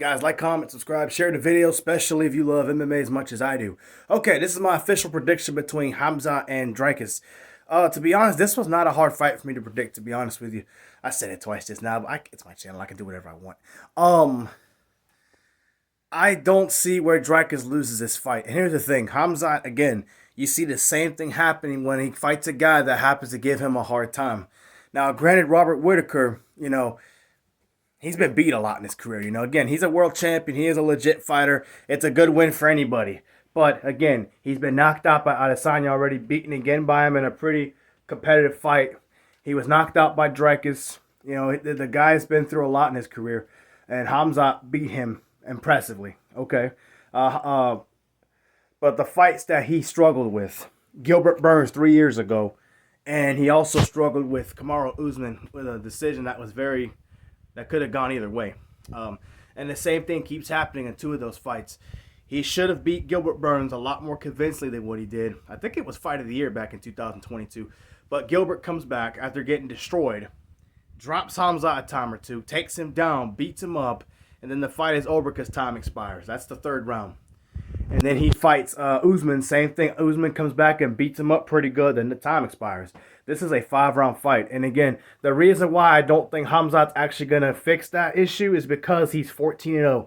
Guys, like, comment, subscribe, share the video, especially if you love MMA as much as I do. Okay, this is my official prediction between Khamzat and Dricus. To be honest, this was not a hard fight for me to predict, to be honest with you. I said it twice just now, but it's my channel. I can do whatever I want. I don't see where Dricus loses this fight. And here's the thing. Khamzat, again, you see the same thing happening when he fights a guy that happens to give him a hard time. Now, granted, Robert Whitaker, he's been beat a lot in his career. Again, he's a world champion. He is a legit fighter. It's a good win for anybody. But, again, he's been knocked out by Adesanya already, beaten again by him in a pretty competitive fight. He was knocked out by Dricus. The guy's been through a lot in his career. And Khamzat beat him impressively. Okay. But the fights that he struggled with, Gilbert Burns 3 years ago, and he also struggled with Kamaru Usman with a decision that could have gone either way. And the same thing keeps happening in two of those fights. He should have beat Gilbert Burns a lot more convincingly than what he did. I think it was Fight of the Year back in 2022. But Gilbert comes back after getting destroyed, drops Khamzat a time or two, takes him down, beats him up, and then the fight is over because time expires. That's the third round. And then he fights Usman, same thing. Usman comes back and beats him up pretty good, then the time expires. This is a 5-round fight. And again, the reason why I don't think Khamzat's actually going to fix that issue is because he's 14-0.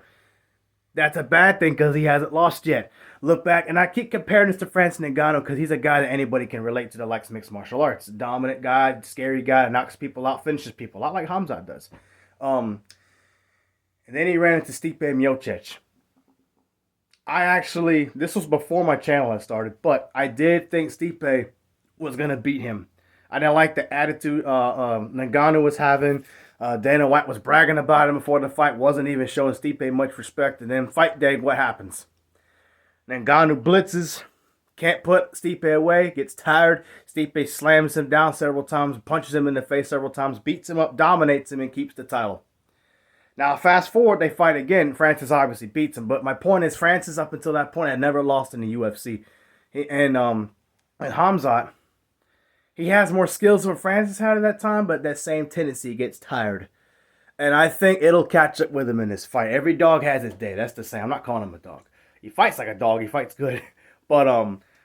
That's a bad thing because he hasn't lost yet. Look back, and I keep comparing this to Francis Ngannou because he's a guy that anybody can relate to that likes mixed martial arts. Dominant guy, scary guy, knocks people out, finishes people, a lot like Khamzat does. And then he ran into Stipe Miocic. This was before my channel had started, but I did think Stipe was going to beat him. I didn't like the attitude Ngannou was having. Dana White was bragging about him before the fight, wasn't even showing Stipe much respect. And then fight day, what happens? Ngannou blitzes, can't put Stipe away, gets tired. Stipe slams him down several times, punches him in the face several times, beats him up, dominates him, and keeps the title. Now, fast forward, they fight again. Francis obviously beats him. But my point is, Francis, up until that point, had never lost in the UFC. And Khamzat, he has more skills than Francis had at that time, but that same tendency gets tired. And I think it'll catch up with him in this fight. Every dog has his day. That's the same. I'm not calling him a dog. He fights like a dog. He fights good. But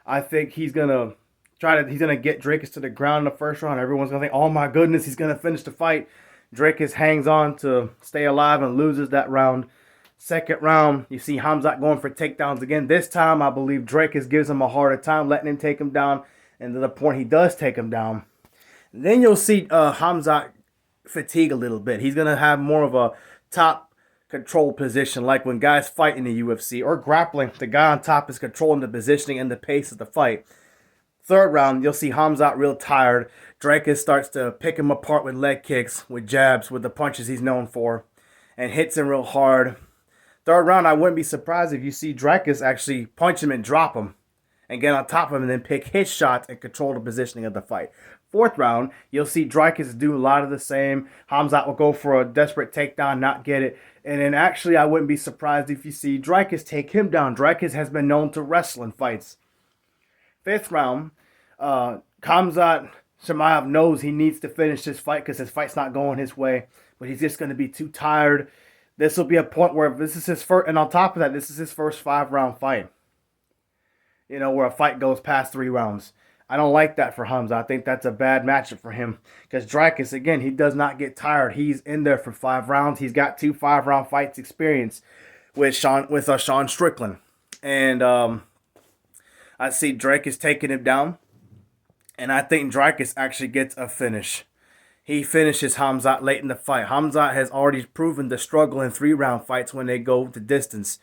I think he's going to get Dricus to the ground in the first round. Everyone's going to think, oh my goodness, he's going to finish the fight. Dricus hangs on to stay alive and loses that round. Second round, you see Khamzat going for takedowns again. This time, I believe Dricus gives him a harder time, letting him take him down. And to the point he does take him down. Then you'll see Khamzat fatigue a little bit. He's going to have more of a top control position, like when guys fight in the UFC or grappling. The guy on top is controlling the positioning and the pace of the fight. Third round, you'll see Khamzat real tired. Dricus starts to pick him apart with leg kicks, with jabs, with the punches he's known for, and hits him real hard. Third round, I wouldn't be surprised if you see Dricus actually punch him and drop him, and get on top of him and then pick his shots and control the positioning of the fight. Fourth round, you'll see Dricus do a lot of the same. Khamzat will go for a desperate takedown, not get it. And then actually, I wouldn't be surprised if you see Dricus take him down. Dricus has been known to wrestle in fights. Fifth round, Khamzat Chimaev knows he needs to finish this fight because his fight's not going his way, but he's just going to be too tired. This will be a point where this is his first, and on top of that, this is his first 5-round fight. Where a fight goes past 3 rounds. I don't like that for Khamzat. I think that's a bad matchup for him because Dricus, again, he does not get tired. He's in there for 5 rounds. He's got 2 5-round fights experience with Sean Strickland, and I see Dricus taking him down. And I think Dricus actually gets a finish. He finishes Khamzat late in the fight. Khamzat has already proven to struggle in 3-round fights when they go the distance.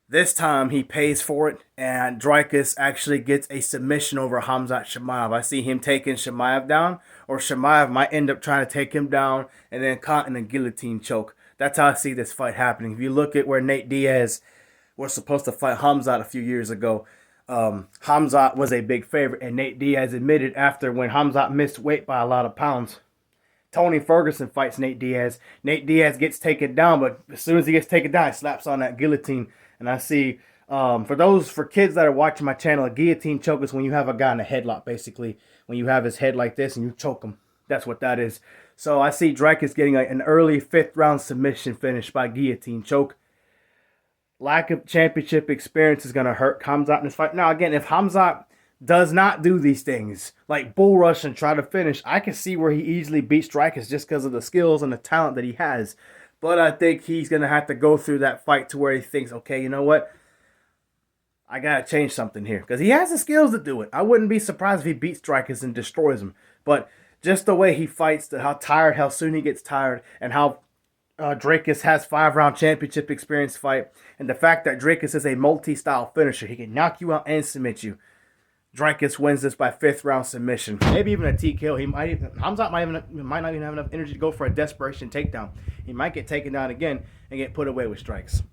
This time he pays for it, and Dricus actually gets a submission over Khamzat Chimaev. I see him taking Chimaev down, or Chimaev might end up trying to take him down and then caught in a guillotine choke. That's how I see this fight happening. If you look at where Nate Diaz was supposed to fight Khamzat a few years ago, Khamzat was a big favorite, and Nate Diaz admitted after when Khamzat missed weight by a lot of pounds. Tony Ferguson fights Nate Diaz. Nate Diaz gets taken down, but as soon as he gets taken down, he slaps on that guillotine. And I see, for kids that are watching my channel, a guillotine choke is when you have a guy in a headlock, basically. When you have his head like this and you choke him. That's what that is. So I see Dricus getting an early 5th round submission finish by guillotine choke. Lack of championship experience is going to hurt Khamzat in this fight. Now, again, if Khamzat does not do these things, like bull rush and try to finish, I can see where he easily beats Dricus just because of the skills and the talent that he has. But I think he's going to have to go through that fight to where he thinks, okay, you know what? I got to change something here. Because he has the skills to do it. I wouldn't be surprised if he beats Dricus and destroys him. But just the way he fights, how soon he gets tired, and how Dricus has 5-round championship experience fight, and the fact that Dricus is a multi-style finisher. He can knock you out and submit you. Dricus wins this by 5th round submission. Maybe even a TKO. Khamzat might not even have enough energy to go for a desperation takedown. He might get taken down again and get put away with strikes.